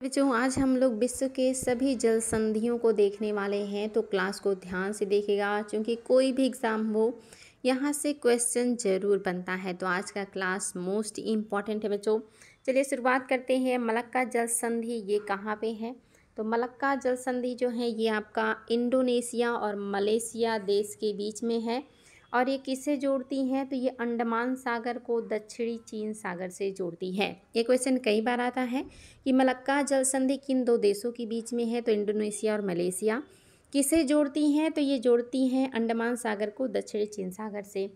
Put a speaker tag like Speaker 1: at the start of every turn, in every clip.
Speaker 1: बच्चों आज हम लोग विश्व के सभी जल संधियों को देखने वाले हैं, तो क्लास को ध्यान से देखिएगा क्योंकि कोई भी एग्ज़ाम हो यहाँ से क्वेश्चन ज़रूर बनता है। तो आज का क्लास मोस्ट इम्पॉर्टेंट है बच्चों। चलिए शुरुआत करते हैं। मलक्का जल संधि ये कहाँ पे है? तो मलक्का जल संधि जो है ये आपका इंडोनेशिया और मलेशिया देश के बीच में है। और ये किससे जोड़ती हैं? तो ये अंडमान सागर को दक्षिणी चीन सागर से जोड़ती है। ये क्वेश्चन कई बार आता है कि मलक्का जल संधि किन दो देशों के बीच में है? तो इंडोनेशिया और मलेशिया। किसे जोड़ती हैं? तो ये जोड़ती हैं अंडमान सागर को दक्षिणी चीन सागर से।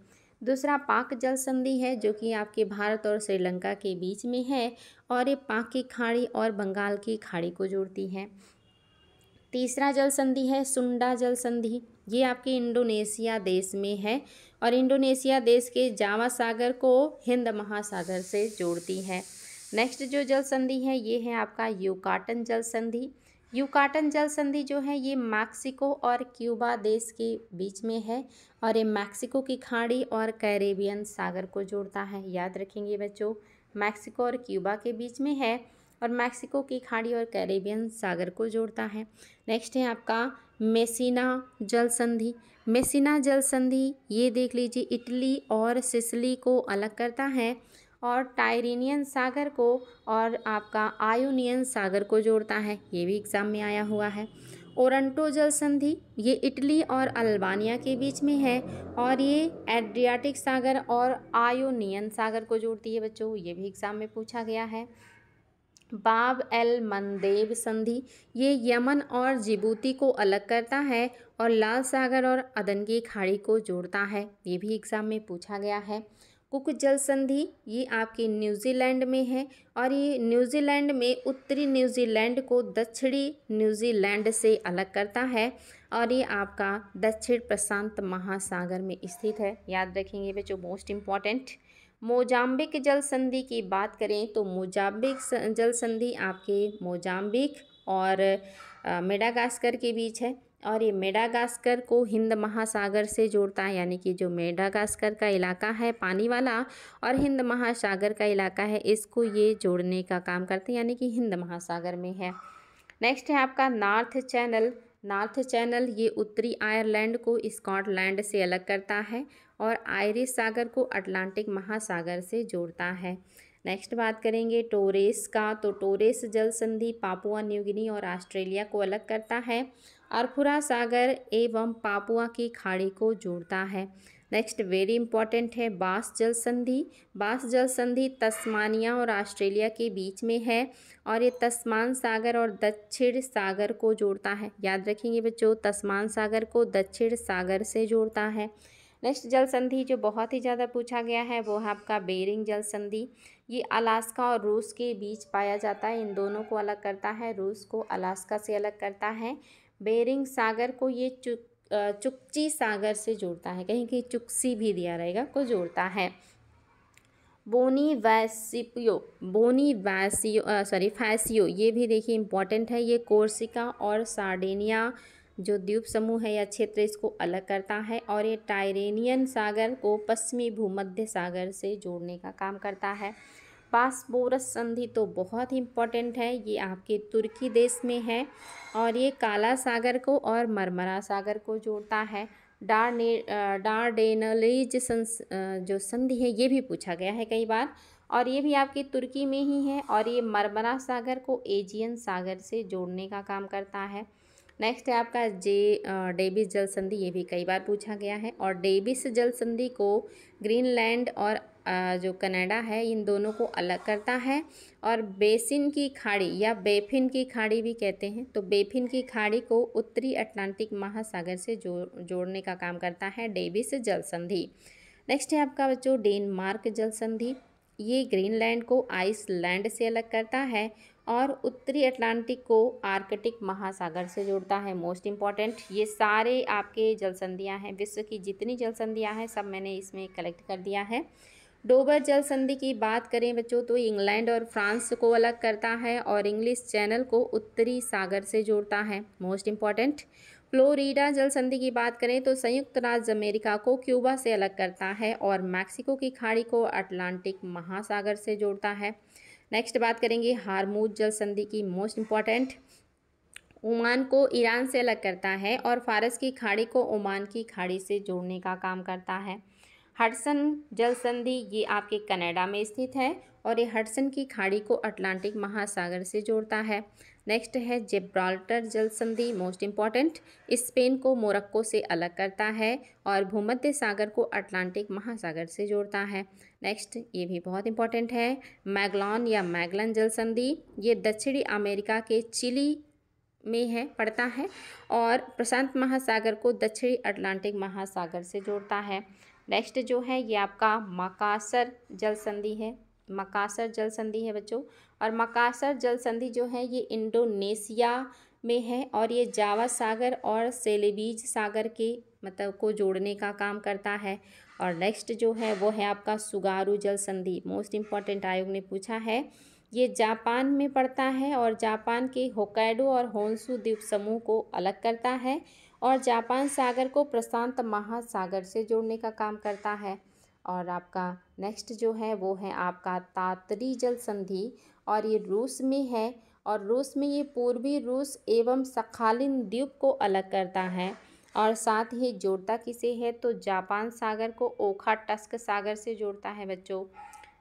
Speaker 1: दूसरा पाक जल संधि है जो कि आपके भारत और श्रीलंका के बीच में है और ये पाक की खाड़ी और बंगाल की खाड़ी को जोड़ती है। तीसरा जल संधि है सुंडा जल संधि। ये आपके इंडोनेशिया देश में है और इंडोनेशिया देश के जावा सागर को हिंद महासागर से जोड़ती है। नेक्स्ट जो जल संधि है ये है आपका युकाटन जल संधि। युकाटन जल संधि जो है ये मैक्सिको और क्यूबा देश के बीच में है और ये मैक्सिको की खाड़ी और कैरेबियन सागर को जोड़ता है। याद रखेंगे बच्चों, मैक्सिको और क्यूबा के बीच में है और मैक्सिको की खाड़ी और कैरेबियन सागर को जोड़ता है। नेक्स्ट है आपका मेसिना जल संधि। मेसिना जल संधि ये देख लीजिए इटली और सिसिली को अलग करता है और टायरेनियन सागर को और आपका आयोनियन सागर को जोड़ता है। ये भी एग्जाम में आया हुआ है। ओरंटो जल संधि ये इटली और अल्बानिया के बीच में है और ये एड्रियाटिक सागर और आयोनियन सागर को जोड़ती है बच्चों। ये भी एग्जाम में पूछा गया है। बाब एल मंदेब संधि ये यमन और जिबूती को अलग करता है और लाल सागर और अदन की खाड़ी को जोड़ता है। ये भी एग्जाम में पूछा गया है। कुक जल संधि ये आपके न्यूजीलैंड में है और ये न्यूजीलैंड में उत्तरी न्यूजीलैंड को दक्षिणी न्यूजीलैंड से अलग करता है और ये आपका दक्षिण प्रशांत महासागर में स्थित है। याद रखेंगे बच्चों, मोस्ट इम्पॉर्टेंट। मोजाम्बिक जल संधि की बात करें तो मोजाम्बिक जल संधि आपके मोजाम्बिक और मेडागास्कर के बीच है और ये मेडागास्कर को हिंद महासागर से जोड़ता है। यानी कि जो मेडागास्कर का इलाका है पानी वाला और हिंद महासागर का इलाका है इसको ये जोड़ने का काम करते हैं, यानी कि हिंद महासागर में है। नेक्स्ट है आपका नॉर्थ चैनल। नॉर्थ चैनल ये उत्तरी आयरलैंड को स्कॉटलैंड से अलग करता है और आयरिश सागर को अटलांटिक महासागर से जोड़ता है। नेक्स्ट बात करेंगे टोरेस का। तो टोरेस जल संधि पापुआ न्यू गिनी और ऑस्ट्रेलिया को अलग करता है और खुरा सागर एवं पापुआ की खाड़ी को जोड़ता है। नेक्स्ट वेरी इंपॉर्टेंट है बास जल संधि। बास जल संधि तस्मानिया और ऑस्ट्रेलिया के बीच में है और ये तस्मान सागर और दक्षिण सागर को जोड़ता है। याद रखेंगे बच्चों, तस्मान सागर को दक्षिण सागर से जोड़ता है। नेक्स्ट जल संधि जो बहुत ही ज़्यादा पूछा गया है वो है आपका बेरिंग जल संधि। ये अलास्का और रूस के बीच पाया जाता है, इन दोनों को अलग करता है। रूस को अलास्का से अलग करता है। बेरिंग सागर को ये चुक्ची सागर से जोड़ता है, कहीं कहीं चुक्सी भी दिया रहेगा, को जोड़ता है। फैसियो ये भी देखिए इंपॉर्टेंट है। ये कोर्सिका और सार्डिनिया जो द्वीप समूह है या क्षेत्र इसको अलग करता है और ये टायरेनियन सागर को पश्चिमी भूमध्य सागर से जोड़ने का काम करता है। बासबोरस संधि तो बहुत ही इम्पॉर्टेंट है, ये आपके तुर्की देश में है और ये काला सागर को और मरमरा सागर को जोड़ता है। डार्डेनलीज जो संधि है ये भी पूछा गया है कई बार और ये भी आपकी तुर्की में ही है और ये मरमरा सागर को एजियन सागर से जोड़ने का काम करता है। नेक्स्ट है आपका डेविस जल संधि, ये भी कई बार पूछा गया है और डेविस जल संधि को ग्रीनलैंड और जो कनाडा है इन दोनों को अलग करता है और बेसिन की खाड़ी या बेफिन की खाड़ी भी कहते हैं। तो बेफिन की खाड़ी को उत्तरी अटलांटिक महासागर से जोड़ने का काम करता है डेविस जल संधि। नेक्स्ट है आपका बच्चों डेनमार्क जल संधि। ये ग्रीनलैंड को आइसलैंड से अलग करता है और उत्तरी अटलांटिक को आर्कटिक महासागर से जोड़ता है। मोस्ट इम्पॉर्टेंट, ये सारे आपके जल संधियाँ हैं, विश्व की जितनी जल संधियाँ हैं सब मैंने इसमें कलेक्ट कर दिया है। डोबर जल संधि की बात करें बच्चों तो इंग्लैंड और फ्रांस को अलग करता है और इंग्लिश चैनल को उत्तरी सागर से जोड़ता है। मोस्ट इम्पॉर्टेंट, फ्लोरिडा जल संधि की बात करें तो संयुक्त राज्य अमेरिका को क्यूबा से अलग करता है और मैक्सिको की खाड़ी को अटलांटिक महासागर से जोड़ता है। नेक्स्ट बात करेंगे हारमूज जल संधि की, मोस्ट इम्पॉर्टेंट। ओमान को ईरान से अलग करता है और फारस की खाड़ी को ओमान की खाड़ी से जोड़ने का काम करता है। हडसन जल संधि ये आपके कनाडा में स्थित है और ये हडसन की खाड़ी को अटलांटिक महासागर से जोड़ता है। नेक्स्ट है जिब्राल्टर जल संधि, मोस्ट इम्पॉर्टेंट। स्पेन को मोरक्को से अलग करता है और भूमध्य सागर को अटलांटिक महासागर से जोड़ता है। नेक्स्ट ये भी बहुत इंपॉर्टेंट है, मैगलॉन या मैगलन जल संधि, ये दक्षिणी अमेरिका के चिली में है पड़ता है और प्रशांत महासागर को दक्षिणी अटलांटिक महासागर से जोड़ता है। नेक्स्ट जो है ये आपका मकासर जल संधि है, मकासर जल संधि है बच्चों। और मकासर जल संधि जो है ये इंडोनेशिया में है और ये जावा सागर और सेलेबीज सागर के मतलब को जोड़ने का काम करता है। और नेक्स्ट जो है वो है आपका सुगारू जल संधि, मोस्ट इम्पॉर्टेंट, आयोग ने पूछा है। ये जापान में पड़ता है और जापान के होक्काइडो और होन्शु द्वीप समूह को अलग करता है और जापान सागर को प्रशांत महासागर से जोड़ने का काम करता है। और आपका नेक्स्ट जो है वो है आपका तातरी जल संधि और ये रूस में है और रूस में ये पूर्वी रूस एवं सखालिन द्वीप को अलग करता है और साथ ही जोड़ता किसे है तो जापान सागर को ओखाटस्क सागर से जोड़ता है बच्चों।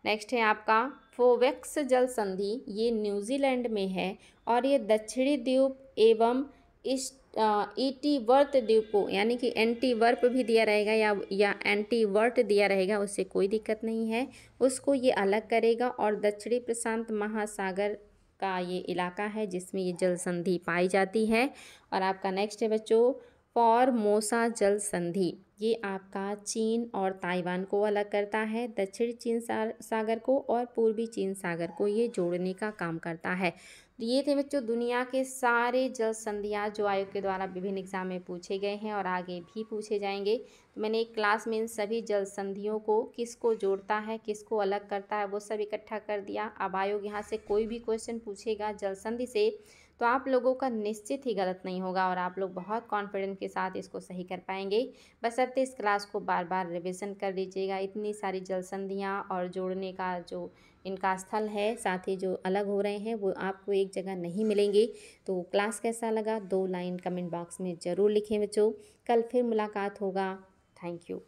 Speaker 1: नेक्स्ट है आपका फोवेक्स जल संधि, ये न्यूजीलैंड में है और ये दक्षिणी द्वीप एवं इस ईटीवर्त द्वीप को, यानी कि एंटीवर्प भी दिया रहेगा या एंटीवर्ट दिया रहेगा, उससे कोई दिक्कत नहीं है, उसको ये अलग करेगा और दक्षिणी प्रशांत महासागर का ये इलाका है जिसमें ये जल संधि पाई जाती है। और आपका नेक्स्ट है बच्चों फॉर्मोसा जल संधि, ये आपका चीन और ताइवान को अलग करता है, दक्षिणी चीन सागर को और पूर्वी चीन सागर को ये जोड़ने का काम करता है। तो ये थे बच्चों दुनिया के सारे जल संधियाँ जो आयोग के द्वारा विभिन्न एग्जाम में पूछे गए हैं और आगे भी पूछे जाएंगे। तो मैंने एक क्लास में इन सभी जल संधियों को, किसको जोड़ता है किसको अलग करता है, वो सब इकट्ठा कर दिया। अब आयोग यहाँ से कोई भी क्वेश्चन पूछेगा जल संधि से तो आप लोगों का निश्चित ही गलत नहीं होगा और आप लोग बहुत कॉन्फिडेंस के साथ इसको सही कर पाएंगे। बशर्ते इस क्लास को बार बार रिवीजन कर लीजिएगा। इतनी सारी जल संधियाँ और जोड़ने का जो इनका स्थल है, साथ ही जो अलग हो रहे हैं वो आपको एक जगह नहीं मिलेंगे। तो क्लास कैसा लगा 2 लाइन कमेंट बॉक्स में ज़रूर लिखें बच्चों। कल फिर मुलाकात होगा। Thank you.